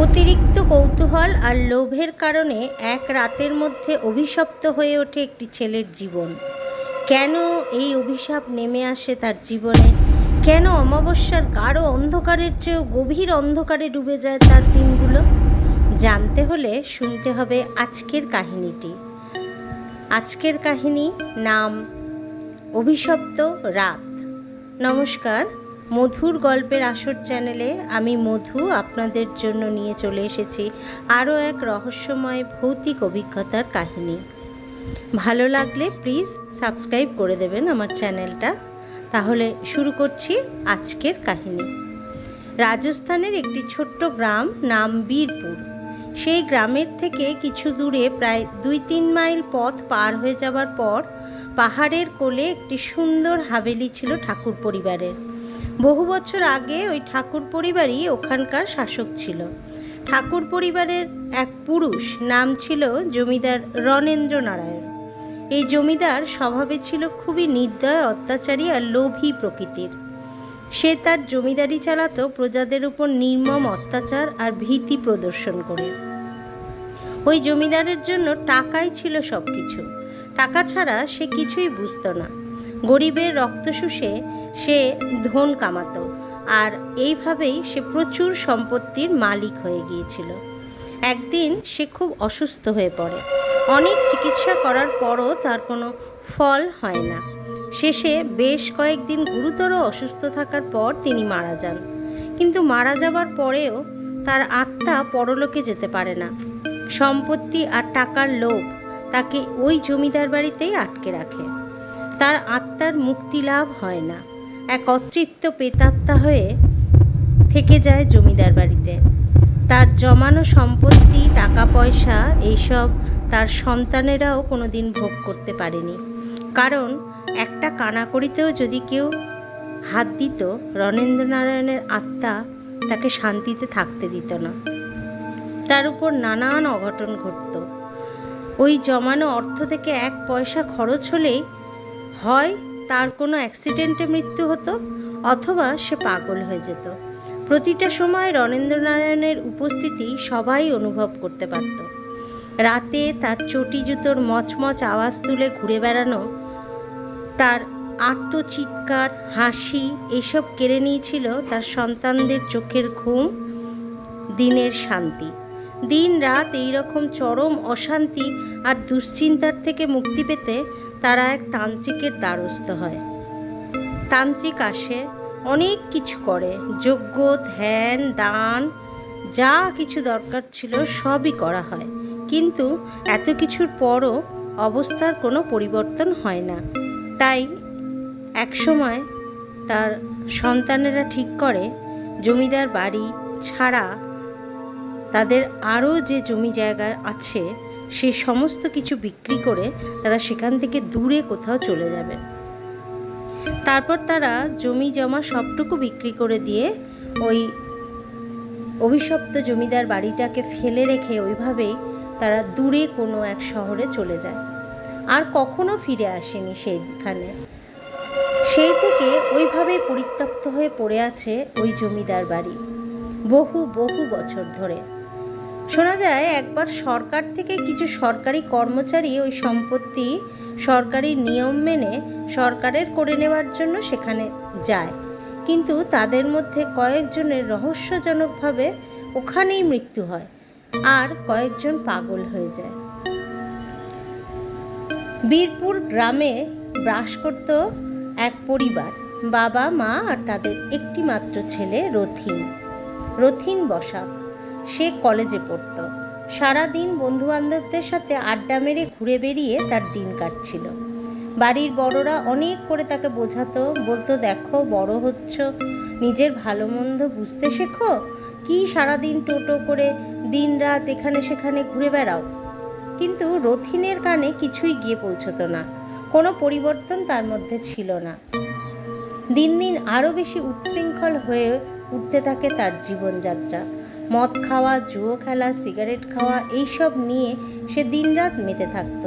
অতিরিক্ত কৌতূহল আর লোভের কারণে এক রাতের মধ্যে অভিশপ্ত হয়ে ওঠে একটি ছেলের জীবন। কেন এই অভিশাপ নেমে আসে তার জীবনে? কেন অমাবস্যার গাঢ় অন্ধকারের চেয়েও গভীর অন্ধকারে ডুবে যায় তার দিনগুলো? জানতে হলে শুনতে হবে আজকের কাহিনীটি। আজকের কাহিনী নাম অভিশপ্ত রাত। নমস্কার, মধুর গল্পের আসর চ্যানেলে আমি মধু আপনাদের জন্য নিয়ে চলে এসেছি আরও এক রহস্যময় ভৌতিক অভিজ্ঞতার কাহিনী। ভালো লাগলে প্লিজ সাবস্ক্রাইব করে দেবেন আমার চ্যানেলটা। তাহলে শুরু করছি আজকের কাহিনী। রাজস্থানের একটি ছোট্ট গ্রাম নাম বীরপুর। সেই গ্রামের থেকে কিছু দূরে প্রায় 2-3 মাইল পথ পার হয়ে যাবার পর পাহাড়ের কোলে একটি সুন্দর হাভেলি ছিল ঠাকুর পরিবারের। বহু বছর আগে ওই ঠাকুর পরিবারই ওখানকার শাসক ছিল। ঠাকুর পরিবারের এক পুরুষ, নাম ছিল জমিদার রণেন্দ্র নারায়ণ। এই জমিদার স্বভাবে ছিল খুবই নির্দয়, অত্যাচারী আর লোভী প্রকৃতির। সে তার জমিদারি চালাতো প্রজাদের উপর নির্মম অত্যাচার আর ভীতি প্রদর্শন করে। ওই জমিদারের জন্য টাকাই ছিল সব কিছু। টাকা ছাড়া সে কিছুই বুঝতো না। গরিবের রক্ত শুষে সে ধন কামাতো, আর এইভাবেই সে প্রচুর সম্পত্তির মালিক হয়ে গিয়েছিল। একদিন সে খুব অসুস্থ হয়ে পড়ে। অনেক চিকিৎসা করার পরও তার কোনো ফল হয় না। শেষে বেশ কয়েকদিন গুরুতর অসুস্থ থাকার পর তিনি মারা যান। কিন্তু মারা যাবার পরেও তার আত্মা পরলোকে যেতে পারে না। সম্পত্তি আর টাকার লোভ তাকে ওই জমিদার বাড়িতেই আটকে রাখে। তার আত্মার মুক্তি লাভ হয় না। এক অতৃপ্ত প্রেতাত্মা হয়ে থেকে যায় জমিদার বাড়িতে। তার জমানো সম্পত্তি, টাকা পয়সা এইসব তার সন্তানেরাও কোনো দিন ভোগ করতে পারেনি। কারণ একটা কানাকড়িতেও যদি কেউ হাত দিত, রণেন্দ্রনারায়ণের আত্মা তাকে শান্তিতে থাকতে দিত না। তার উপর নানান অঘটন ঘটত। ওই জমানো অর্থ থেকে 1 পয়সা খরচ হলেই হয় তার কোনো অ্যাক্সিডেন্টে মৃত্যু হতো, অথবা সে পাগল হয়ে যেত। প্রতিটা সময় রণেন্দ্রনারায়ণের উপস্থিতি সবাই অনুভব করতে পারত। রাতে তার চটি জুতোর মচমচ আওয়াজ তুলে ঘুরে বেড়ানো, তার আর্তচিৎকার, হাসি এসব কেড়ে নিয়েছিল তার সন্তানদের চোখের ঘুম, দিনের শান্তি। দিন রাত এইরকম চরম অশান্তি আর দুশ্চিন্তার থেকে মুক্তি পেতে তারা এক তান্ত্রিকের দ্বারস্থ হয়। তান্ত্রিক আসে, অনেক কিছু করে, যজ্ঞ, ধ্যান, দান, যা কিছু দরকার ছিল সবই করা হয়। কিন্তু এত কিছুর পরও অবস্থার কোনো পরিবর্তন হয় না। তাই একসময় তার সন্তানেরা ঠিক করে জমিদার বাড়ি ছাড়া তাদের আরও যে জমি জায়গা আছে সে সমস্ত কিছু বিক্রি করে তারা সেখান থেকে দূরে কোথাও চলে যাবে। তারপর তারা জমি জমা সবটুকু বিক্রি করে দিয়ে ওই অভিশপ্ত জমিদার বাড়িটাকে ফেলে রেখে ওইভাবেই তারা দূরে কোনো এক শহরে চলে যায়। আর কখনো ফিরে আসেনি সেইখানে। সেই থেকে ওইভাবেই পরিত্যক্ত হয়ে পড়ে আছে ওই জমিদার বাড়ি বহু বহু বছর ধরে। শোনা যায় একবার সরকার থেকে কিছু সরকারি কর্মচারী ওই সম্পত্তি সরকারি নিয়ম মেনে সরকারের করে নেওয়ার জন্য সেখানে যায়, কিন্তু তাদের মধ্যে কয়েকজনের রহস্যজনকভাবে ওখানেই মৃত্যু হয়, আর কয়েকজন পাগল হয়ে যায়। বীরপুর গ্রামে বাস করত এক পরিবার, বাবা, মা আর তাদের একটি মাত্র ছেলে রথিন বসাক। সে কলেজে পড়ত। সারাদিন বন্ধুবান্ধবদের সাথে আড্ডা মেরে ঘুরে বেরিয়ে তার দিন কাটছিল। বাড়ির বড়রা অনেক করে তাকে বোঝাতো, বলতো, দেখো বড় হচ্ছ, নিজের ভালো মন্দ বুঝতে শেখো, কি সারাদিন টোটো করে দিন রাত এখানে সেখানে ঘুরে বেড়াও। কিন্তু রথিনের কানে কিছুই গিয়ে পৌঁছতো না। কোনো পরিবর্তন তার মধ্যে ছিল না। দিন দিন আরও বেশি উচ্ছৃঙ্খল হয়ে উঠতে থাকে তার জীবনযাত্রা। মদ খাওয়া, জুয়ো খেলা, সিগারেট খাওয়া এইসব নিয়ে সে দিনরাত মেতে থাকত।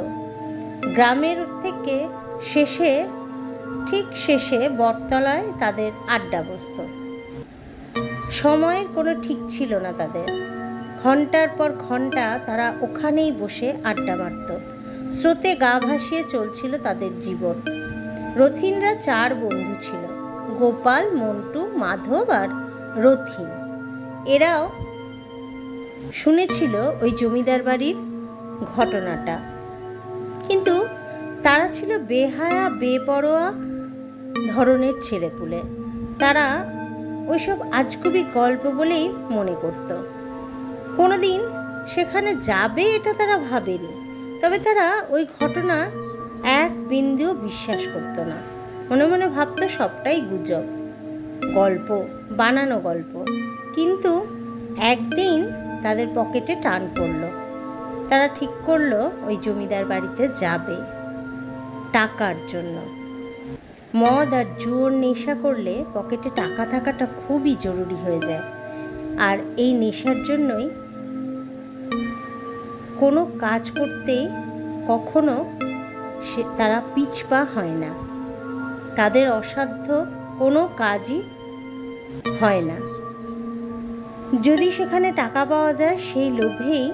গ্রামের থেকে শেষে বটতলায় তাদের আড্ডা বসত। সময়ের কোনো ঠিক ছিল না তাদের। ঘন্টার পর ঘন্টা তারা ওখানেই বসে আড্ডা মারত। স্রোতে গা ভাসিয়ে চলছিল তাদের জীবন। রথিনরা 4 বন্ধু ছিল, গোপাল, মন্টু, মাধব আর রথিন। এরাও শুনেছিল ওই জমিদার বাড়ির ঘটনাটা, কিন্তু তারা ছিল বেহায়া বেপরোয়া ধরনের ছেলেপুলে। তারা ওইসব আজগুবি গল্প বলেই মনে করত। কোনোদিন সেখানে যাবে এটা তারা ভাবেনি। তবে তারা ওই ঘটনা এক বিন্দুও বিশ্বাস করতো না। মনে মনে ভাবতো সবটাই গুজব, গল্প, বানানো গল্প। কিন্তু একদিন তাদের পকেটে টান পড়ল। তারা ঠিক করলো ওই জমিদার বাড়িতে যাবে টাকার জন্য। মদ আর জুয়োর নেশা করলে পকেটে টাকা থাকাটা খুবই জরুরি হয়ে যায়। আর এই নেশার জন্যই কোনো কাজ করতে কখনো তারা পিছপা হয় না। তাদের অসাধ্য কোনো কাজই হয় না। যদি সেখানে টাকা পাওয়া যায় সেই লোভেই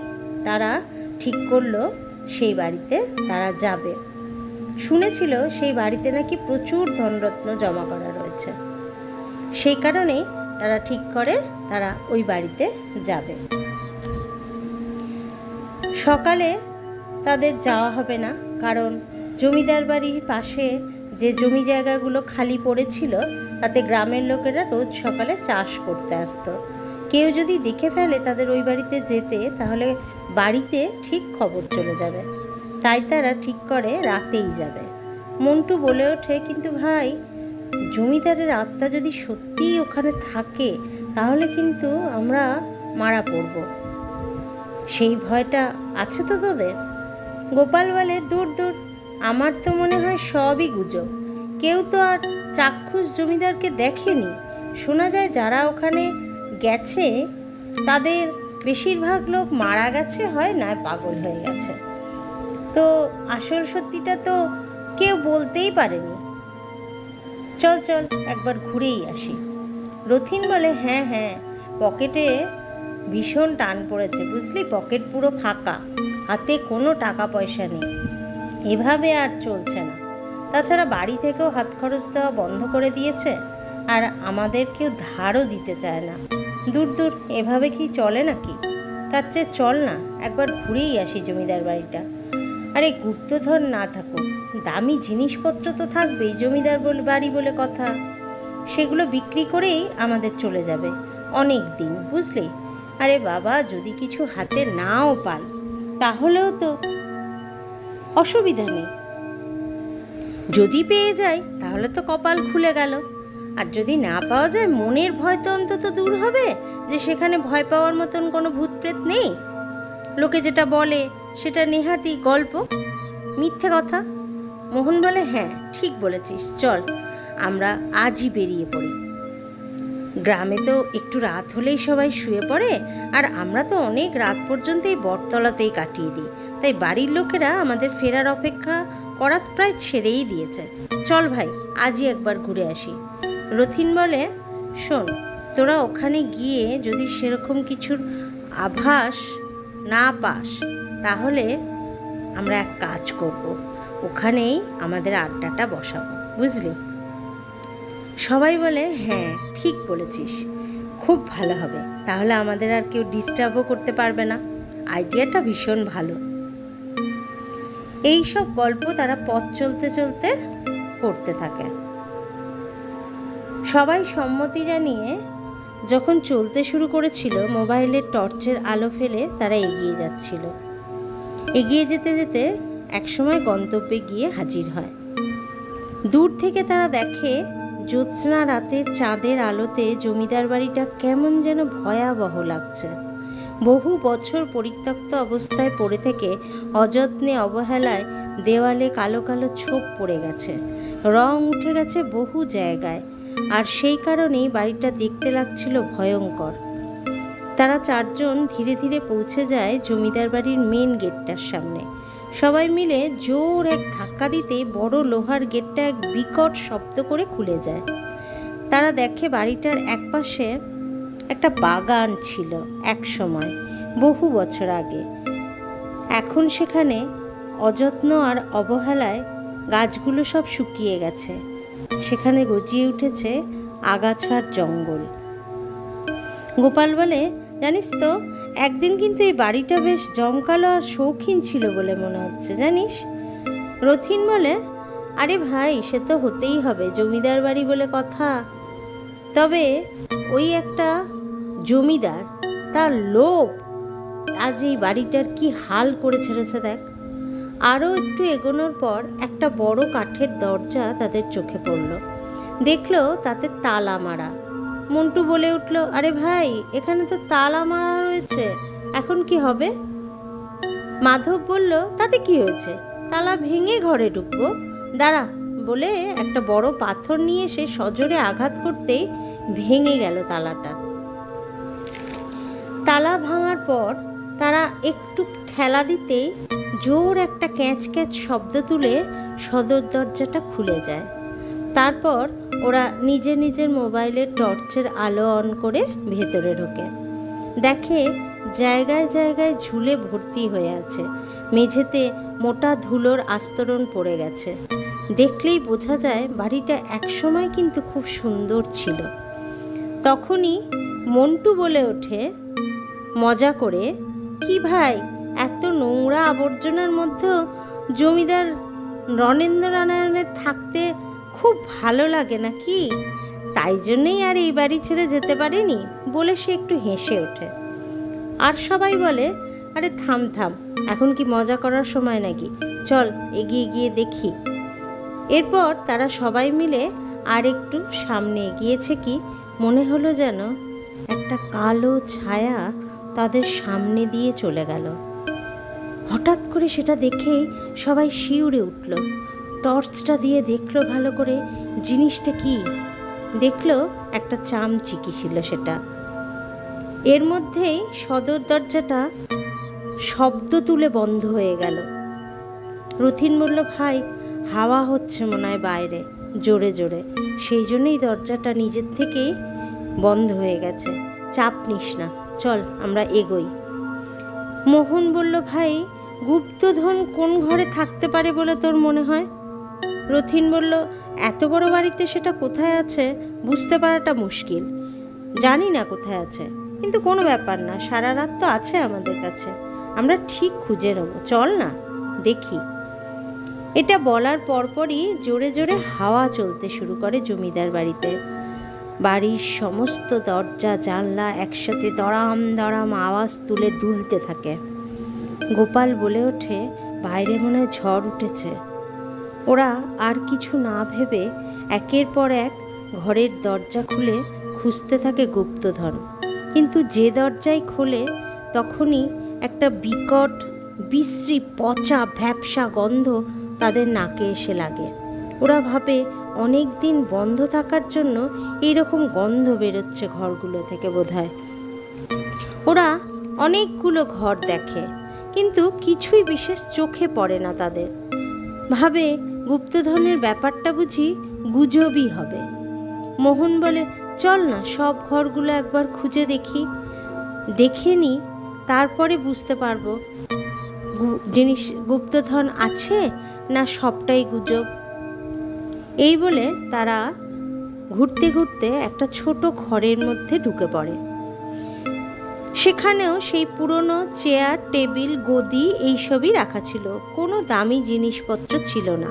তারা ঠিক করলো সেই বাড়িতে তারা যাবে। শুনেছিল সেই বাড়িতে নাকি প্রচুর ধনরত্ন জমা করা রয়েছে। সেই কারণেই তারা ঠিক করে তারা ওই বাড়িতে যাবে। সকালে তাদের যাওয়া হবে না, কারণ জমিদার বাড়ির পাশে যে জমি জায়গাগুলো খালি পড়েছিল তাতে গ্রামের লোকেরা রোজ সকালে চাষ করতে আসতো। কেউ যদি দেখে ফেলে তাদের ওই বাড়িতে যেতে, তাহলে বাড়িতে ঠিক খবর চলে যাবে। তাই তারা ঠিক করে রাতেই যাবে। মন্টু বলে ওঠে, কিন্তু ভাই, জমিদারের আত্মা যদি সত্যিই ওখানে থাকে তাহলে কিন্তু আমরা মারা পড়ব। সেই ভয়টা আছে তো তোদের? গোপাল বলে, দূর দূর, আমার তো মনে হয় সবই গুজব। কেউ তো আর চাক্ষুষ জমিদারকে দেখেনি। শোনা যায় যারা ওখানে গেছে তাদের বেশিরভাগ লোক মারা গেছে, হয় না পাগল হয়ে গেছে। তো আসল সত্যিটা তো কেউ বলতেই পারেনি। চল চল একবার ঘুরেই আসি। রথিন বলে, হ্যাঁ হ্যাঁ, পকেটে ভীষণ টান পড়েছে, বুঝলি, পকেট পুরো ফাঁকা, হাতে কোনো টাকা পয়সা নেই। এভাবে আর চলছে না। তাছাড়া বাড়ি থেকেও হাত খরচ দেওয়া বন্ধ করে দিয়েছে, আর আমাদের কেউ ধারও দিতে চায় না। দূর দূর, এভাবে কি চলে নাকি? তার চেয়ে চল না একবার ঘুরেই আসি জমিদার বাড়িটা। আরে গুপ্তধন না থাকুক, দামি জিনিসপত্র তো থাকবেই, জমিদার বাড়ি বলে কথা। সেগুলো বিক্রি করেই আমাদের চলে যাবে অনেক দিন, বুঝলি। আরে বাবা, যদি কিছু হাতে নাও পাই তাহলেও তো অসুবিধা নেই। যদি পেয়ে যাই তাহলে তো কপাল খুলে গেল। আর যদি না পাওয়া যায়, মনের ভয় তো অন্তত দূর হবে, যে সেখানে ভয় পাওয়ার মতন কোনো ভূতপ্রেত নেই। লোকে যেটা বলে সেটা নেহাতি গল্প, মিথ্যে কথা। মোহন বলে, হ্যাঁ ঠিক বলেছিস, চল আমরা আজই বেরিয়ে পড়ি। গ্রামে তো একটু রাত হলেই সবাই শুয়ে পড়ে, আর আমরা তো অনেক রাত পর্যন্ত এই বটতলাতেই কাটিয়ে দিই। তাই বাড়ির লোকেরা আমাদের ফেরার অপেক্ষা করা প্রায় ছেড়েই দিয়েছে। চল ভাই, আজই একবার ঘুরে আসি। রথিন বলে, শোন, তোরা ওখানে গিয়ে যদি সেরকম কিছুর আভাস না পাস তাহলে আমরা এক কাজ করব, ওখানেই আমাদের আড্ডাটা বসাবো, বুঝলি। সবাই বলে, হ্যাঁ ঠিক বলেছিস, খুব ভালো হবে, তাহলে আমাদের আর কেউ ডিস্টার্বও করতে পারবে না। আইডিয়াটা ভীষণ ভালো। এই সব গল্প তারা পথ চলতে চলতে করতে থাকে। সবাই সম্মতি জানিয়ে যখন চলতে শুরু করেছিল, মোবাইলের টর্চের আলো ফেলে তারা এগিয়ে যাচ্ছিল। এগিয়ে যেতে যেতে একসময় গন্তব্যে গিয়ে হাজির হয়। দূর থেকে তারা দেখে জ্যোৎস্না রাতের চাঁদের আলোতে জমিদার বাড়িটা কেমন যেন ভয়াবহ লাগছে। বহু বছর পরিত্যক্ত অবস্থায় পড়ে থেকে অযত্নে অবহেলায় দেওয়ালে কালো কালো ছোপ পড়ে গেছে, রং উঠে গেছে বহু জায়গায়, আর সেই কারণেই বাড়িটা দেখতে লাগছিল ভয়ঙ্কর। তারা 4 জন ধীরে ধীরে পৌঁছে যায় জমিদার বাড়ির মেন গেটটার সামনে। সবাই মিলে জোর এক ধাক্কা দিতে বড় লোহার গেটটা এক বিকট শব্দ করে খুলে যায়। তারা দেখে বাড়িটার একপাশে একটা বাগান ছিল এক সময়, বহু বছর আগে। এখন সেখানে অযত্ন আর অবহেলায় গাছগুলো সব শুকিয়ে গেছে। সেখানে গজিয়ে উঠেছে আগাছার জঙ্গল। গোপাল বলে, জানিস তো, একদিন কিন্তু এই বাড়িটা বেশ জমকালো আর শৌখিন ছিল বলে মনে হচ্ছে, জানিস? রথিন বলে, আরে ভাই, সে তো হতেই হবে, জমিদার বাড়ি বলে কথা। তবে ওই একটা জমিদার, তার লোভ আজ এই বাড়িটার কি হাল করে ছেড়েছে দেখ। আরও একটু এগোনোর পর একটা বড় কাঠের দরজা তাদের চোখে পড়ল। দেখলো তাতে তালা মারা। মন্টু বলে উঠল, আরে ভাই, এখানে তো তালা মারা রয়েছে, এখন কি হবে? মাধব বলল, তাতে কি হয়েছে, তালা ভেঙে ঘরে ঢুকবো, দাঁড়া, বলে একটা বড় পাথর নিয়ে সে সজোরে আঘাত করতেই ভেঙে গেল তালাটা। তালা ভাঙার পর তারা একটু ঠেলা দিতেই জোর একটা ক্যাঁচ ক্যাঁচ শব্দ তুলে সদর দরজাটা খুলে যায়। তারপর ওরা নিজের নিজের মোবাইলের টর্চের আলো অন করে ভেতরে ঢোকে। দেখে জায়গায় জায়গায় ঝুলে ভর্তি হয়ে আছে, মেঝেতে মোটা ধুলোর আস্তরণ পড়ে গেছে। দেখলেই বোঝা যায় বাড়িটা একসময় কিন্তু খুব সুন্দর ছিল। তখনই মন্টু বলে ওঠে মজা করে, কি ভাই, এত নোংরা আবর্জনার মধ্যেও জমিদার রণেন্দ্রনারায়ণের থাকতে খুব ভালো লাগে নাকি? তাই জন্যই আর এই বাড়ি ছেড়ে যেতে পারেনি, বলে সে একটু হেসে ওঠে। আর সবাই বলে, আরে থাম থাম, এখন কি মজা করার সময় নাকি, চল এগিয়ে গিয়ে দেখি। এরপর তারা সবাই মিলে আর একটু সামনে এগিয়েছে, কি মনে হলো যেন একটা কালো ছায়া তাদের সামনে দিয়ে চলে গেল। হঠাৎ করে সেটা দেখেই সবাই শিউরে উঠল। টর্চটা দিয়ে দেখলো ভালো করে জিনিসটা কি। দেখলো একটা চামচিকি ছিল সেটা। এর মধ্যেই সদর দরজাটা শব্দ তুলে বন্ধ হয়ে গেল। রথিন বলল, ভাই, হাওয়া হচ্ছে মনে হয় বাইরে জোরে জোরে, সেই জন্যই দরজাটা নিজের থেকেই বন্ধ হয়ে গেছে, চাপ নিস না, চল আমরা এগোই। মোহন বলল, ভাই, গুপ্তধন কোন ঘরে থাকতে পারে বলে তোর মনে হয়? রথিন বলল, এত বড় বাড়িতে সেটা কোথায় আছে বুঝতে পারাটা মুশকিল। জানি না কোথায় আছে, কিন্তু কোনো ব্যাপার না, সারা রাত তো আছে আমাদের কাছে, আমরা ঠিক খুঁজে নেব, চল না দেখি। এটা বলার পরপরই জোরে জোরে হাওয়া চলতে শুরু করে জমিদার বাড়িতে। বাড়ির সমস্ত দরজা জানলা একসাথে দড়াম দড়াম আওয়াজ তুলে দুলতে থাকে। গোপাল বলে ওঠে, বাইরে মনে হয় ঝড় উঠেছে। ওরা আর কিছু না ভেবে একের পর এক ঘরের দরজা খুলে খুঁজতে থাকে গুপ্তধন। কিন্তু যে দরজাই খোলে তখনই একটা বিকট বিশ্রী পচা ভ্যাপসা গন্ধ তাদের নাকে এসে লাগে। ওরা ভাবে অনেক দিন বন্ধ থাকার জন্য এইরকম গন্ধ বেরোচ্ছে ঘরগুলো থেকে বোধহয়। ওরা অনেকগুলো ঘর দেখে, কিন্তু কিছুই বিশেষ চোখে পড়ে না তাদের। ভাবে গুপ্তধনের ব্যাপারটা বুঝি গুজবই হবে। মোহন বলে, চল না সব ঘরগুলো একবার খুঁজে দেখি, দেখে নি, তারপরে বুঝতে পারবো জিনিস গুপ্তধন আছে না সবটাই গুজব। এই বলে তারা ঘুরতে ঘুরতে একটা ছোট ঘরের মধ্যে ঢুকে পড়ে। সেখানেও সেই পুরনো চেয়ার টেবিল গদি এইসবই রাখা ছিল, কোনো দামি জিনিসপত্র ছিল না।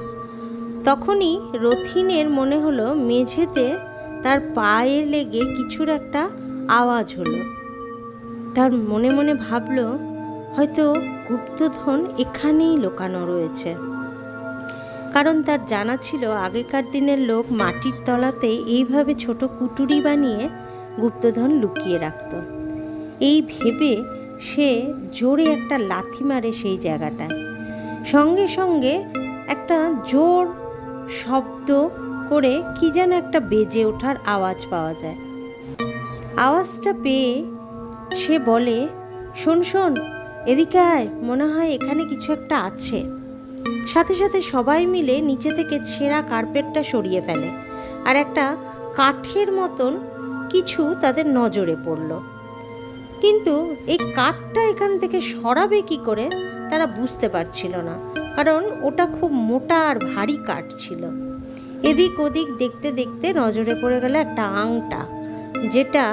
তখনই রথিনের মনে হলো মেঝেতে তার পায়ে লেগে কিছুর একটা আওয়াজ হলো। তার মনে মনে ভাবলো, হয়তো গুপ্তধন এখানেই লুকানো রয়েছে। কারণ তার জানা ছিল আগেকার দিনের লোক মাটির তলাতে এইভাবে ছোট কুটুরি বানিয়ে গুপ্তধন লুকিয়ে রাখত। এই ভেবে সে জোরে একটা লাথি মারে সেই জায়গাটায়। সঙ্গে সঙ্গে একটা জোর শব্দ করে কি যেন একটা বেজে ওঠার আওয়াজ পাওয়া যায়। আওয়াজটা পেয়ে সে বলে, শোন শোন, এদিকে আয়, মনে হয় এখানে কিছু একটা আছে। সাথে সাথে সবাই মিলে নিচে থেকে ছেঁড়া কার্পেটটা সরিয়ে ফেলে আর একটা কাঠের মতন কিছু তাদের নজরে পড়ল, কিন্তু এই কাঠটা এখান থেকে সরাবে কি করে তারা বুঝতে পারছিল না, কারণ ওটা খুব মোটা আর ভারী কাঠ ছিল। এদিক ওদিক দেখতে দেখতে নজরে পড়ে গেল একটা আংটা, যেটা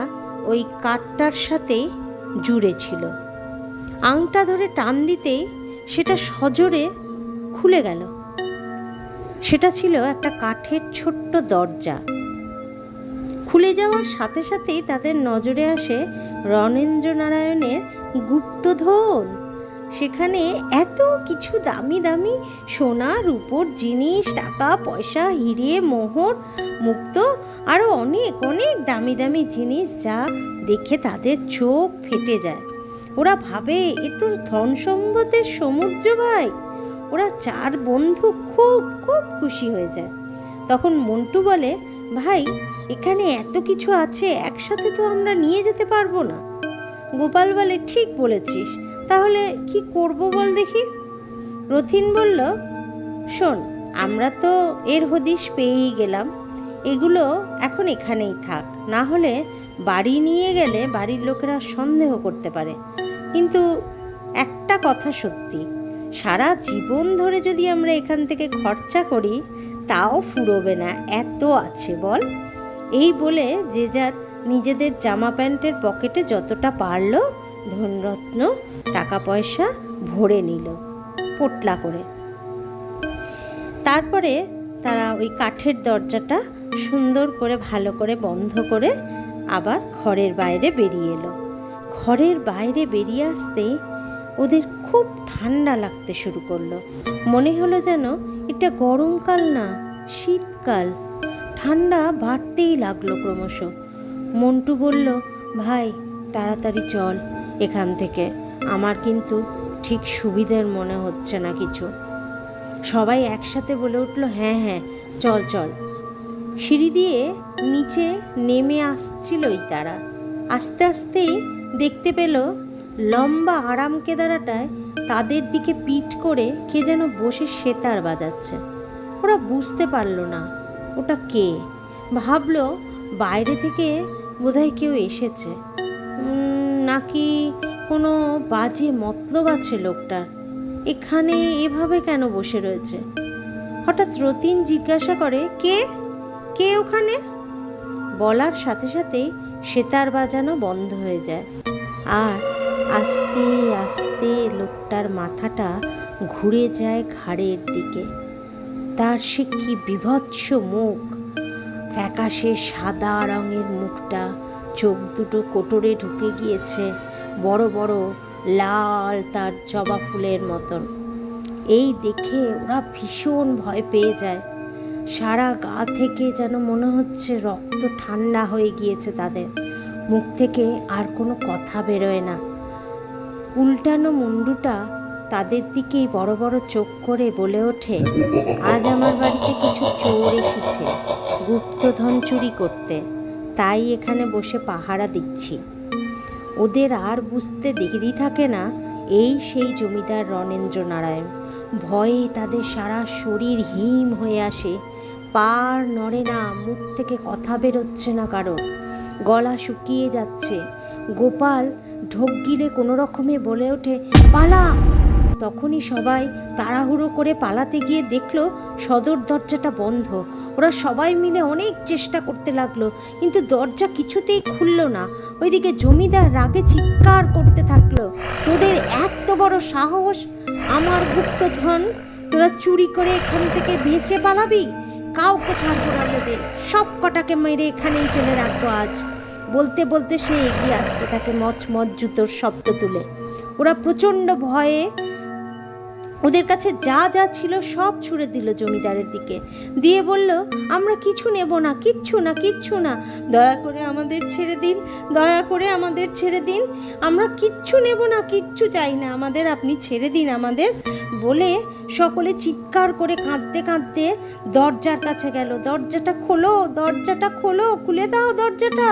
ওই কাঠটার সাথেই জুড়ে ছিল। আংটা ধরে টান দিতেই সেটা সজোরে খুলে গেল। সেটা ছিল একটা কাঠের ছোট্ট দরজা। খুলে যাওয়ার সাথে সাথেই তাদের নজরে আসে রণেন্দ্র নারায়ণের গুপ্তধন। সেখানে এত কিছু দামি দামি সোনা রূপোর জিনিস, টাকা পয়সা, হিরে মোহর মুক্ত, আরও অনেক অনেক দামি দামি জিনিস, যা দেখে তাদের চোখ ফেটে যায়। ওরা ভাবে এ তো ধন সম্পদের সমুদ্র ভাই। ওরা চার বন্ধু খুব খুব খুশি হয়ে যায়। তখন মন্টু বলে, ভাই এখানে এত কিছু আছে, একসাথে তো আমরা নিয়ে যেতে পারবো না। গোপাল বলে, ঠিক বলেছিস, তাহলে কি করব বল দেখি। রথিন বলল, শোন, আমরা তো এর হদিশ পেয়েই গেলাম, এগুলো এখন এখানেই থাক, না হলে বাড়ি নিয়ে গেলে বাড়ির লোকেরা সন্দেহ করতে পারে। কিন্তু একটা কথা সত্যি, সারা জীবন ধরে যদি আমরা এখান থেকে খরচা করি তাও ফুরোবে না, এত আছে বল। এই বলে যে যার নিজেদের জামা প্যান্টের পকেটে যতটা পারল ধনরত্ন টাকা পয়সা ভরে নিল পোটলা করে। তারপরে তারা ওই কাঠের দরজাটা সুন্দর করে ভালো করে বন্ধ করে আবার ঘরের বাইরে বেরিয়ে এলো। ঘরের বাইরে বেরিয়ে আসতেই ওদের খুব ঠান্ডা লাগতে শুরু করলো। মনে হলো যেন এটা গরমকাল না, শীতকাল। ঠান্ডা বাড়তেই লাগলো ক্রমশ। মন্টু বলল, ভাই তাড়াতাড়ি চল এখান থেকে, আমার কিন্তু ঠিক সুবিধের মনে হচ্ছে না কিছু। সবাই একসাথে বলে উঠল, হ্যাঁ হ্যাঁ চল চল। সিঁড়ি দিয়ে নিচে নেমে আসছিলই তারা। আস্তে আস্তেই দেখতে পেল লম্বা আরাম কেদারাটায় তাদের দিকে পিঠ করে কে যেন বসে সেতার বাজাচ্ছে। ওরা বুঝতে পারল না ওটা কে। ভাবলো বাইরে থেকে বোধহয় কেউ এসেছে, নাকি কোনো বাজে মতলব আছে লোকটার, এখানে এভাবে কেন বসে রয়েছে। হঠাৎ রতিন জিজ্ঞাসা করে, কে কে ওখানে? বলার সাথে সাথেই সেতার বাজানো বন্ধ হয়ে যায়, আর আস্তে আস্তে লোকটার মাথাটা ঘুরে যায় ঘাড়ের দিকে। তার সে কি বিভৎস মুখ, ফ্যাকাশে সাদা রঙের মুখটা, চোখ দুটো কোটরে ঢুকে গিয়েছে, বড় বড় লাল তার জবা ফুলের মতন। এই দেখে ওরা ভীষণ ভয় পেয়ে যায়। সারা গা থেকে যেন মনে হচ্ছে রক্ত ঠান্ডা হয়ে গিয়েছে তাদের। মুখ থেকে আর কোনো কথা বেরোয় না। উল্টানো মুন্ডুটা তাদের দিকেই বড় বড় চোখ করে বলে ওঠে, আজ আমার বাড়িতে কিছু চোর এসেছে গুপ্তধন চুরি করতে, তাই এখানে বসে পাহারা দিচ্ছি। ওদের আর বুঝতে দেরি থাকে না, এই সেই জমিদার রণেন্দ্র নারায়ণ। ভয়ে তাদের সারা শরীর হিম হয়ে আসে, পার নড়ে না, মুখ থেকে কথা বেরোচ্ছে না কারোর, গলা শুকিয়ে যাচ্ছে। গোপাল ঢোক গিলে কোনো রকমে বলে ওঠে, পালা। তখনই সবাই তাড়াহুড়ো করে পালাতে গিয়ে দেখলো সদর দরজাটা বন্ধ। ওরা সবাই মিলে অনেক চেষ্টা করতে লাগলো, কিন্তু দরজা কিছুতেই খুলল না। ওইদিকে জমিদার রাগে চিৎকার করতে থাকলো, তোদের এত বড় সাহস, আমার গুপ্তধন তোরা চুরি করে এখান থেকে বেঁচে পালাবি? কাউকে ছাড়বো না তোদের, সব কটাকে মেরে এখানেই ফেলে রাখবো আজ। বলতে বলতে সে এগিয়ে আসতে থাকে মচমচ জুতোর শব্দ তুলে। ওরা প্রচণ্ড ভয়ে ওদের কাছে যা যা ছিল সব ছুঁড়ে দিল জমিদারের দিকে, দিয়ে বলল, আমরা কিছু নেব না, কিচ্ছু না, কিচ্ছু না, দয়া করে আমাদের ছেড়ে দিন, দয়া করে আমাদের ছেড়ে দিন, আমরা কিচ্ছু নেব না, কিচ্ছু চাই না, আমাদের আপনি ছেড়ে দিন আমাদের। বলে সকলে চিৎকার করে কাঁদতে কাঁদতে দরজার কাছে গেল, দরজাটা খোলো, দরজাটা খোলো, খুলে দাও দরজাটা।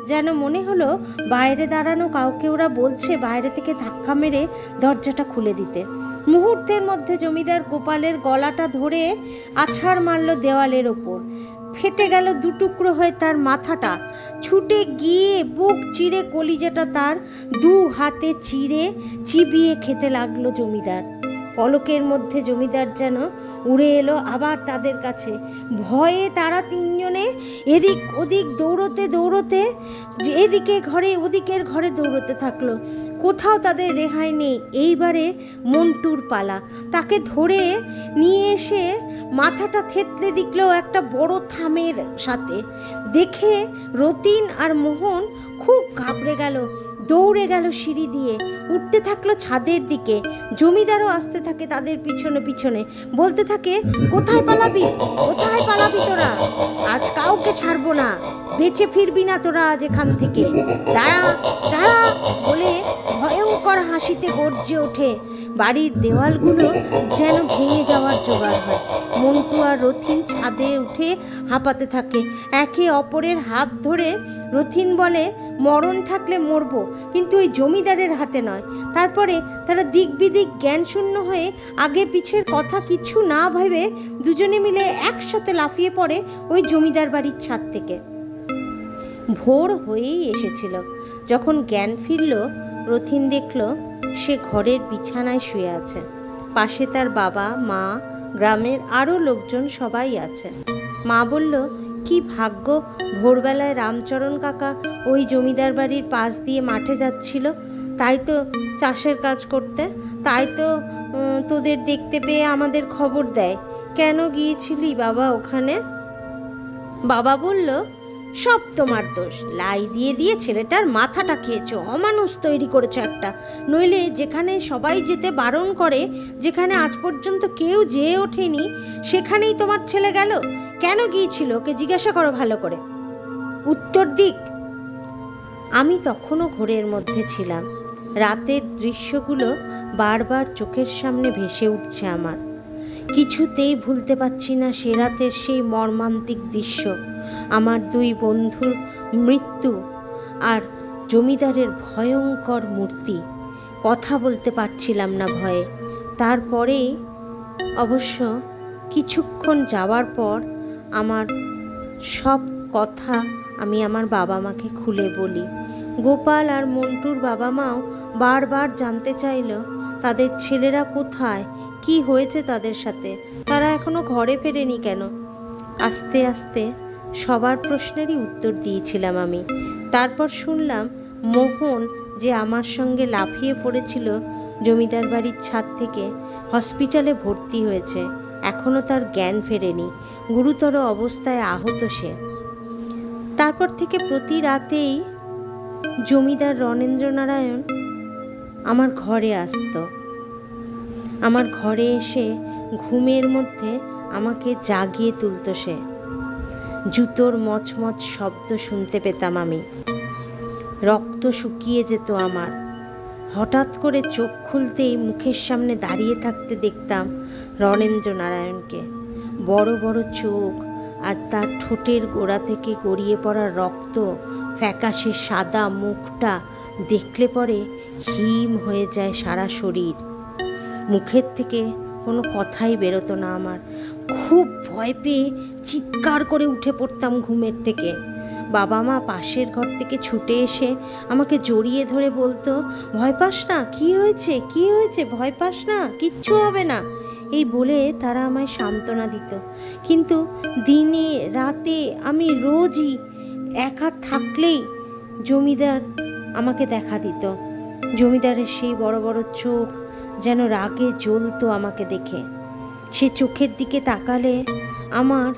যেন মনে হলো বাইরে দাঁড়ানো কাউকে ওরা বলছে বাইরে থেকে ধাক্কা মেরে দরজাটা খুলে দিতে। মুহূর্তের মধ্যে জমিদার গোপালের গলাটা ধরে আছাড় মারল দেওয়ালের ওপর। ফেটে গেল দুটুকরো হয়ে তার মাথাটা। ছুটে গিয়ে বুক চিরে কলিজাটা তার দু হাতে চিবিয়ে খেতে লাগলো জমিদার। পলকের মধ্যে জমিদার যেন উড়ে এলো আবার তাদের কাছে। ভয়ে তারা তিনজনে এদিক ওদিক দৌড়তে এদিকে ঘরে ওদিকের ঘরে দৌড়তে থাকলো। কোথাও তাদের রেহাই নেই। এইবারে মন্টুর পালা। তাকে ধরে নিয়ে এসে মাথাটা থেতলে দিকলো একটা বড় থামের সাথে। দেখে রতিন আর মোহন খুব ঘাবড়ে গেল, দৌড়ে গেল সিঁড়ি দিয়ে, উঠতে থাকলো ছাদের দিকে। জমিদারও আসতে থাকে তাদের পিছনে পিছনে, বলতে থাকে, কোথায় পালাবি তোরা? আজ কাউকে ছাড়বো না, বেঁচে ফিরবি না তোরা আজ এখান থেকে। দাঁড়া দাঁড়া বলে ভয়ঙ্কর হাসিতে গর্জে ওঠে। বাড়ির দেওয়ালগুলো যেন ভেঙে যাওয়ার জোগাড় হয়। মন্টু আর রথিন ছাদে উঠে হাঁপাতে থাকে। একে অপরের হাত ধরে রথিন বলে, মরণ থাকলে মরবো, কিন্তু ওই জমিদারের হাতে নয়। তারপরে তারা দিক বিদিক জ্ঞানশূন্য হয়ে আগে পিছের কথা কিছু না ভেবে দুজনে মিলে একসাথে লাফিয়ে পড়ে ওই জমিদার বাড়ির ছাদ থেকে। ভোর হয়েই এসেছিল। যখন জ্ঞান ফিরল, রথিন দেখল সে ঘরের বিছানায় শুয়ে আছে। পাশে তার বাবা, মা, গ্রামের আরও লোকজন সবাই আছে। মা বলল, কি ভাগ্য, ভোরবেলায় রামচরণ কাকা ওই জমিদার বাড়ির পাশ দিয়ে মাঠে যাচ্ছিল, তাই তো চাষের কাজ করতে, তাই তো তোদের দেখতে পেয়ে আমাদের খবর দেয়। কেন গিয়েছিলি বাবা ওখানে? বাবা বলল, সব তোমার দোষ। লাই দিয়ে দিয়ে ছেলেটার মাথাটা খেয়েছো, অমানুষ তৈরি করেছো একটা। নইলে যেখানে সবাই যেতে বারণ করে, যেখানে আজ পর্যন্ত কেউ যেয়ে ওঠেনি, সেখানেই তোমার ছেলে গেল। কেন গিয়েছিল ওকে জিজ্ঞাসা করো ভালো করে, উত্তর দিক। আমি তখনও ঘোরের মধ্যে ছিলাম। রাতের দৃশ্যগুলো বারবার চোখের সামনে ভেসে উঠছে আমার। কিছুতেই ভুলতে পারছি না সে রাতের সেই মর্মান্তিক দৃশ্য। আমার দুই বন্ধুর মৃত্যু আর জমিদারের ভয়ঙ্কর মূর্তি। কথা বলতে পারছিলাম না ভয়ে। তারপরেই অবশ্য কিছুক্ষণ যাওয়ার পর আমার সব কথা আমি আমার বাবা মাকে খুলে বলি। গোপাল আর মন্টুর বাবা মাও বারবার জানতে চাইল তাদের ছেলেরা কোথায়, কি হয়েছে তাদের সাথে, তারা এখনো ঘরে ফেরেনি কেন। আস্তে আস্তে সবার প্রশ্নেরই উত্তর দিয়েছিলাম আমি। তারপর শুনলাম মোহন যে আমার সঙ্গে লাফিয়ে পড়েছিল জমিদার বাড়ির ছাদ থেকে, হসপিটালে ভর্তি হয়েছে। এখনও তার জ্ঞান ফেরেনি, গুরুতর অবস্থায় আহত সে। তারপর থেকে প্রতি রাতেই জমিদার রণেন্দ্রনারায়ণ আমার ঘরে আসতো। আমার ঘরে এসে ঘুমের মধ্যে আমাকে জাগিয়ে তুলত সে। জুতোর মচমচ শব্দ শুনতে পেতাম আমি। রক্ত শুকিয়ে যেত আমার। হঠাৎ করে চোখ খুলতেই মুখের সামনে দাঁড়িয়ে থাকতে দেখতাম রণেন্দ্রনারায়ণকে। বড় বড় চোখ আর তার ঠোঁটের গোড়া থেকে গড়িয়ে পড়া রক্ত, ফ্যাকাশে সাদা মুখটা দেখলে পরে হিম হয়ে যায় সারা শরীর। মুখের থেকে কোনো কথাই বেরোতো না আমার। খুব ভয় পেয়ে চিৎকার করে উঠে পড়তাম ঘুমের থেকে। বাবা মা পাশের ঘর থেকে ছুটে এসে আমাকে জড়িয়ে ধরে বলতো, ভয় পাস না, কি হয়েছে, ভয় পাস না, কিচ্ছু হবে না, এই বলে তারা আমায় সান্ত্বনা দিত। কিন্তু দিনে রাতে আমি রোজই একা থাকলেই জমিদার আমাকে দেখা দিত। জমিদারের সেই বড় বড় চোখ যেন রাগে জ্বলতো আমাকে দেখে। সে চোখের দিকে তাকালে আমার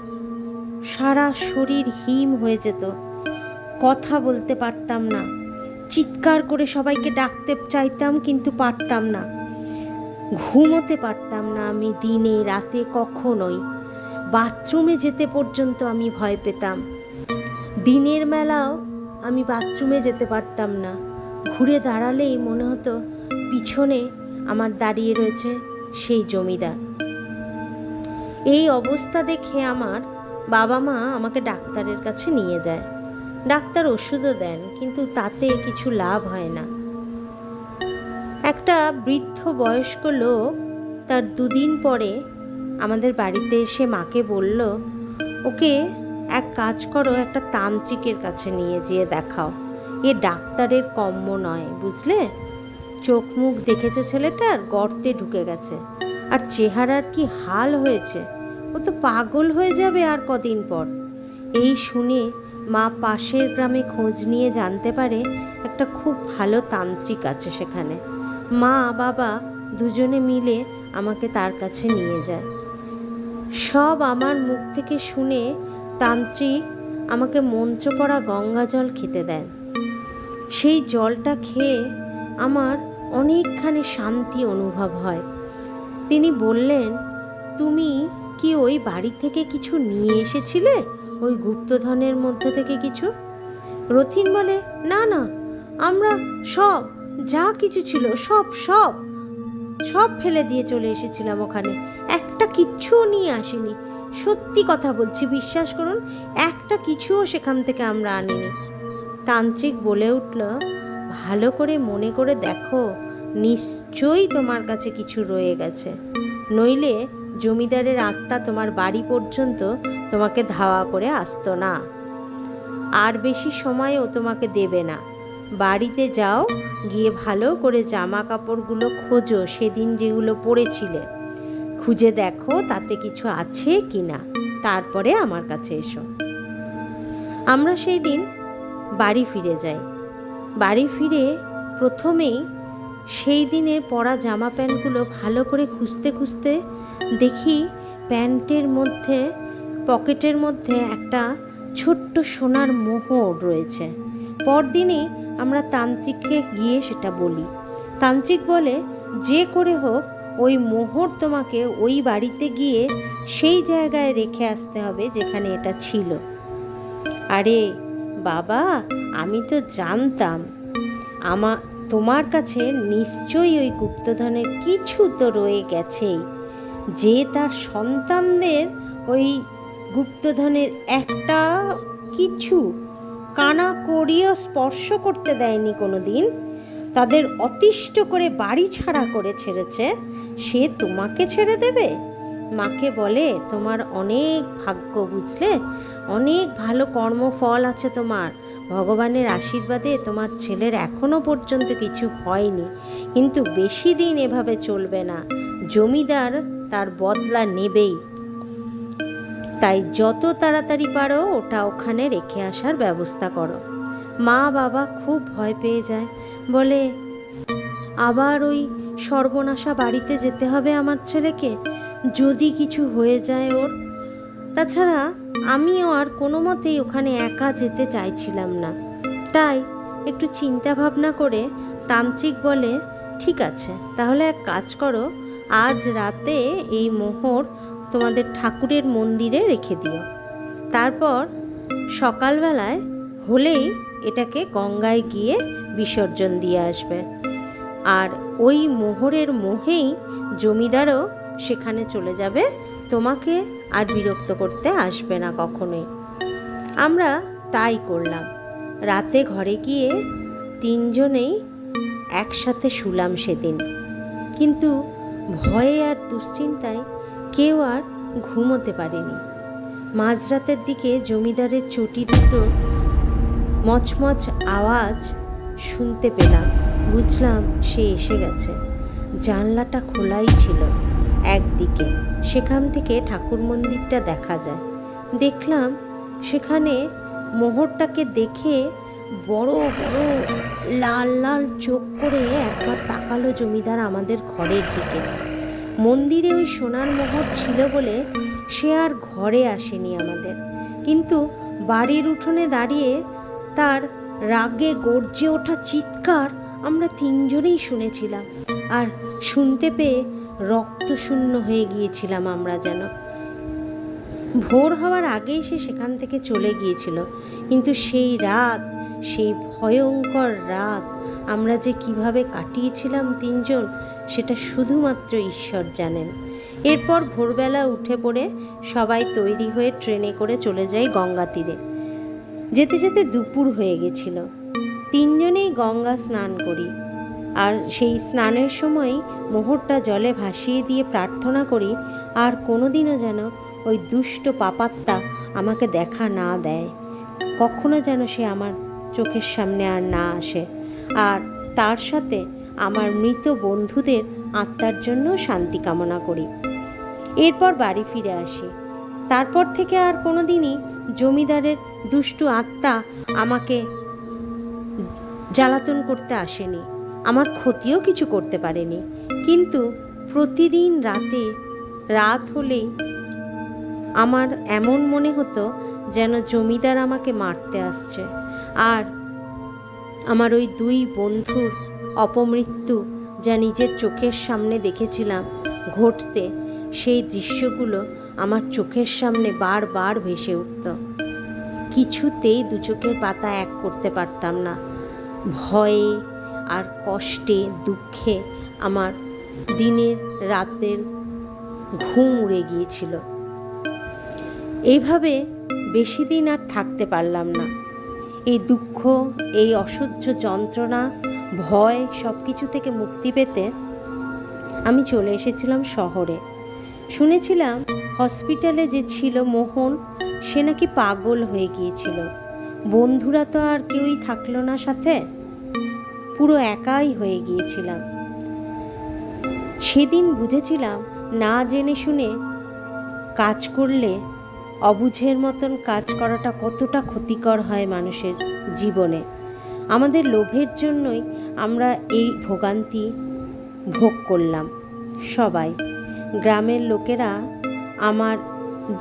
সারা শরীর হিম হয়ে যেত। কথা বলতে পারতাম না, চিৎকার করে সবাইকে ডাকতে চাইতাম কিন্তু পারতাম না। ঘুমোতে পারতাম না আমি দিনে রাতে কখনোই। বাথরুমে যেতে পর্যন্ত আমি ভয় পেতাম। দিনের বেলাও আমি বাথরুমে যেতে পারতাম না। ঘুরে দাঁড়ালেই মনে হতো পিছনে আমার দাঁড়িয়ে রয়েছে সেই জমিদার। এই অবস্থা দেখে আমার বাবা মা আমাকে ডাক্তারের কাছে নিয়ে যায়। ডাক্তার ওষুধও দেন, কিন্তু তাতে কিছু লাভ হয় না। একটা বৃদ্ধ বয়স্ক লোক তার 2 দিন পরে আমাদের বাড়িতে এসে মাকে বলল, ওকে এক কাজ করো, একটা তান্ত্রিকের কাছে নিয়ে যেয়ে দেখাও। এ ডাক্তারের কম্য নয়, বুঝলে? চোখ মুখ দেখেছে ছেলেটার, গর্তে ঢুকে গেছে। আর চেহারার কি হাল হয়েছে, ও তো পাগল হয়ে যাবে আর কদিন পর। এই শুনে মা পাশের গ্রামে খোঁজ নিয়ে জানতে পারে একটা খুব ভালো তান্ত্রিক আছে সেখানে। মা বাবা দুজনে মিলে আমাকে তার কাছে নিয়ে যায়। সব আমার মুখ থেকে শুনে তান্ত্রিক আমাকে মন্ত্র পড়া গঙ্গা জল খেতে দেন। সেই জলটা খেয়ে আমার অনেকখানি শান্তি অনুভব হয়। তিনি বললেন, তুমি কি ওই বাড়ি থেকে কিছু নিয়ে এসেছিলে, ওই গুপ্তধনের মধ্যে থেকে কিছু? রথিন বলে, না না, আমরা সব যা কিছু ছিল সব সব সব ফেলে দিয়ে চলে এসেছিলাম ওখানে, একটা কিচ্ছুও নিয়ে আসিনি। সত্যি কথা বলছি, বিশ্বাস করুন, একটা কিছুও সেখান থেকে আমরা আনিনি। তান্ত্রিক বলে উঠল, ভালো করে মনে করে দেখো, নিশ্চয়ই তোমার কাছে কিছু রয়ে গেছে, নইলে জমিদারের আত্মা তোমার বাড়ি পর্যন্ত তোমাকে ধাওয়া করে আসতো না। আর বেশি সময়ও তোমাকে দেবে না। বাড়িতে যাও, গিয়ে ভালো করে জামা কাপড়গুলো খোঁজো, সেদিন যেগুলো পরেছিলে, খুঁজে দেখো তাতে কিছু আছে কি না, তারপরে আমার কাছে এসো। আমরা সেই দিন বাড়ি ফিরে যাই। বাড়ি ফিরে প্রথমেই সেই দিনের পরা জামা প্যান্টগুলো ভালো করে খুঁজতে খুঁজতে দেখি প্যান্টের মধ্যে পকেটের মধ্যে একটা ছোট্ট সোনার মোহর রয়েছে। পরদিনই আমরা তান্ত্রিককে গিয়ে সেটা বলি। তান্ত্রিক বলে, যে করে হোক ওই মোহর তোমাকে ওই বাড়িতে গিয়ে সেই জায়গায় রেখে আসতে হবে যেখানে এটা ছিল। আরে বাবা, আমি তো জানতাম তোমার কাছে নিশ্চয়ই ওই গুপ্তধনের কিছু তো রয়ে গেছেই, যে তার সন্তানদের ওই গুপ্তধনের একটা কিছু কানা করিও স্পর্শ করতে দেয়নি কোনো দিন, তাদের অতিষ্ঠ করে বাড়ি ছাড়া করে ছেড়েছে, সে তোমাকে ছেড়ে দেবে? মাকে বলে, তোমার অনেক ভাগ্য, বুঝলে, অনেক ভালো কর্মফল আছে তোমার, ভগবানের আশীর্বাদে তোমার ছেলের এখনো পর্যন্ত কিছু হয়নি, কিন্তু বেশি দিন এভাবে চলবে না, জমিদার তার বদলা নেবেই, তাই যত তাড়াতাড়ি পারো ওটা ওখানে রেখে আসার ব্যবস্থা করো। মা বাবা খুব ভয় পেয়ে যায়, বলে, আবার ওই সর্বনাশা বাড়িতে যেতে হবে আমার ছেলেকে, যদি কিছু হয়ে যায় ওর। তাছাড়া আমিও আর কোনো মতেই ওখানে একা যেতে চাইছিলাম না। তাই একটু চিন্তা ভাবনা করে তান্ত্রিক বলে, ঠিক আছে, তাহলে এক কাজ করো, আজ রাতে এই মোহর তোমাদের ঠাকুরের মন্দিরে রেখে দিও, তারপর সকালবেলায় হলেই এটাকে গঙ্গায় গিয়ে বিসর্জন দিয়ে আসবে, আর ওই মোহরের মোহেই জমিদারও সেখানে চলে যাবে, তোমাকে আর বিরক্ত করতে আসবে না কখনোই। আমরা তাই করলাম। রাতে ঘরে গিয়ে তিনজনেই একসাথে শুলাম সেদিন, কিন্তু ভয়ে আর দুশ্চিন্তায় কেউ আর ঘুমোতে পারেনি। মাঝরাতের দিকে জমিদারের চটি দুটোর মচমচ আওয়াজ শুনতে পেলাম, বুঝলাম সে এসে গেছে। জানলাটা খোলাই ছিল একদিকে, সেখান থেকে ঠাকুর মন্দিরটা দেখা যায়। দেখলাম সেখানে মোহরটাকে দেখে বড় বড় লাল লাল চোখ করে একবার তাকালো জমিদার আমাদের ঘরের দিকে। মন্দিরে ওই সোনার মোহর ছিল বলে সে আর ঘরে আসেনি আমাদের, কিন্তু বাড়ির উঠোনে দাঁড়িয়ে তার রাগে গর্জে ওঠা চিৎকার আমরা তিনজনেই শুনেছিলাম, আর শুনতে পেয়ে রক্তশূন্য হয়ে গিয়েছিলাম আমরা যেন। ভোর হওয়ার আগেই সে সেখান থেকে চলে গিয়েছিল, কিন্তু সেই রাত, সেই ভয়ঙ্কর রাত আমরা যে কিভাবে কাটিয়েছিলাম তিনজন, সেটা শুধুমাত্র ঈশ্বর জানেন। এরপর ভোরবেলা উঠে পড়ে সবাই তৈরি হয়ে ট্রেনে করে চলে যাই গঙ্গা তীরে। যেতে যেতে দুপুর হয়ে গেছিল। তিনজনেই গঙ্গা স্নান করি, আর সেই স্নানের সময় মোহরটা জলে ভাসিয়ে দিয়ে প্রার্থনা করি আর কোনোদিনও যেন ওই দুষ্ট পাপাত্মা আমাকে দেখা না দেয়, কখনো যেন সে আমার চোখের সামনে আর না আসে। আর তার সাথে আমার মৃত বন্ধুদের আত্মার জন্য শান্তি কামনা করি। এরপর বাড়ি ফিরে আসি। তারপর থেকে আর কোনো দিনই জমিদারের দুষ্টু আত্মা আমাকে জ্বালাতন করতে আসেনি, আমার ক্ষতিও কিছু করতে পারেনি। কিন্তু প্রতিদিন রাত হলেই আমার এমন মনে হতো যেন জমিদার আমাকে মারতে আসছে। আর আমার ওই 2 বন্ধুর অপমৃত্যু যা নিজের চোখের সামনে দেখেছিলাম ঘটতে, সেই দৃশ্যগুলো আমার চোখের সামনে বারবার ভেসে উঠত। কিছুতেই 2 চোখের পাতা এক করতে পারতাম না। ভয়ে আর কষ্টে, দুঃখে আমার দিনের রাতের ঘুম উড়ে গিয়েছিল। এইভাবে বেশি দিন আর থাকতে পারলাম না। এই দুঃখ, এই অসহ্য যন্ত্রণা, ভয় সব কিছু থেকে মুক্তি পেতে আমি চলে এসেছিলাম শহরে। শুনেছিলাম হসপিটালে যে ছিল মোহন, সে নাকি পাগল হয়ে গিয়েছিল। বন্ধুরা তো আর কেউই থাকলো না সাথে, পুরো একাই হয়ে গিয়েছিলাম। সেদিন বুঝেছিলাম না জেনে শুনে কাজ করলে, অবুঝের মতন কাজ করাটা কতটা ক্ষতিকর হয় মানুষের জীবনে। আমাদের লোভের জন্যই আমরা এই ভোগান্তি ভোগ করলাম সবাই। গ্রামের লোকেরা, আমার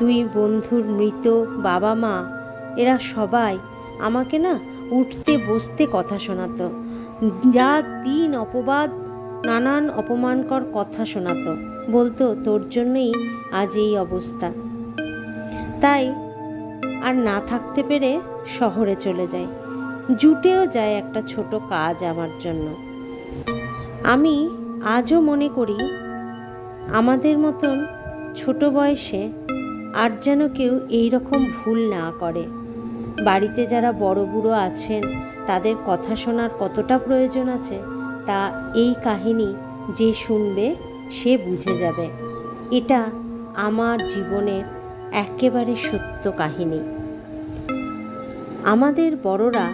2 বন্ধুর মৃত বাবা মা, এরা সবাই আমাকে না উঠতে বসতে কথা শোনাতো, যা দিন অপবাদ, নানান অপমানকর কথা শোনাতো। বলতো তোর জন্যই আজ এই অবস্থা। তাই আর না থাকতে পেরে শহরে চলে যাই। জুটেও যায় একটা ছোট কাজ আমার জন্য। আমি আজও মনে করি আমাদের মতন ছোট বয়সে আর যেন কেউ এই রকম ভুল না করে। বাড়িতে যারা বড় বুড়ো আছেন তাদের কথা শোনার কতটা প্রয়োজন আছে তা এই কাহিনী যে শুনবে সে বুঝে যাবে। এটা আমার জীবনের একেবারে সত্য কাহিনী। আমাদের বড়রা,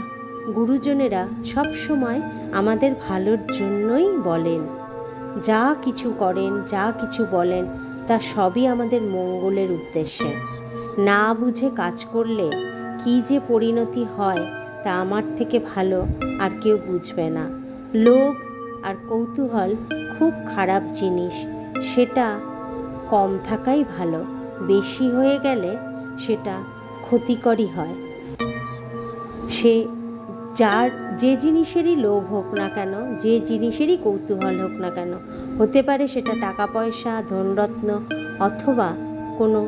গুরুজনেরা সব সময় আমাদের ভালোর জন্যই বলেন। যা কিছু করেন, যা কিছু বলেন, তা সবই আমাদের মঙ্গলের উদ্দেশ্যে। না বুঝে কাজ করলে কি যে পরিণতি হয় তা আমার থেকে ভালো আর কেউ বুঝবে না। লোভ আর কৌতূহল খুব খারাপ জিনিস, সেটা কম থাকাই ভালো। বেশি হয়ে গেলে সেটা ক্ষতিকরই হয়। সে যে জিনিসেরই লোভ হোক না কেন, যে জিনিসেরই কৌতূহল হোক না কেন, হতে পারে সেটা টাকা পয়সা, ধনরত্ন অথবা কোনো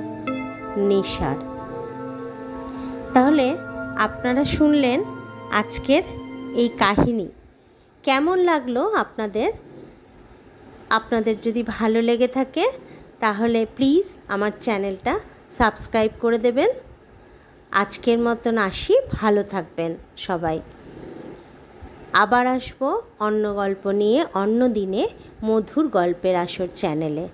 নেশার। তাহলে আপনারা শুনলেন আজকের এই কাহিনী। কেমন লাগলো আপনাদের যদি ভালো লেগে থাকে তাহলে প্লিজ আমার চ্যানেলটা সাবস্ক্রাইব করে দেবেন। আজকের মতন আসি, ভালো থাকবেন সবাই। আবার আসবো অন্য গল্প নিয়ে অন্য দিনে মধুর গল্পের আসর চ্যানেলে।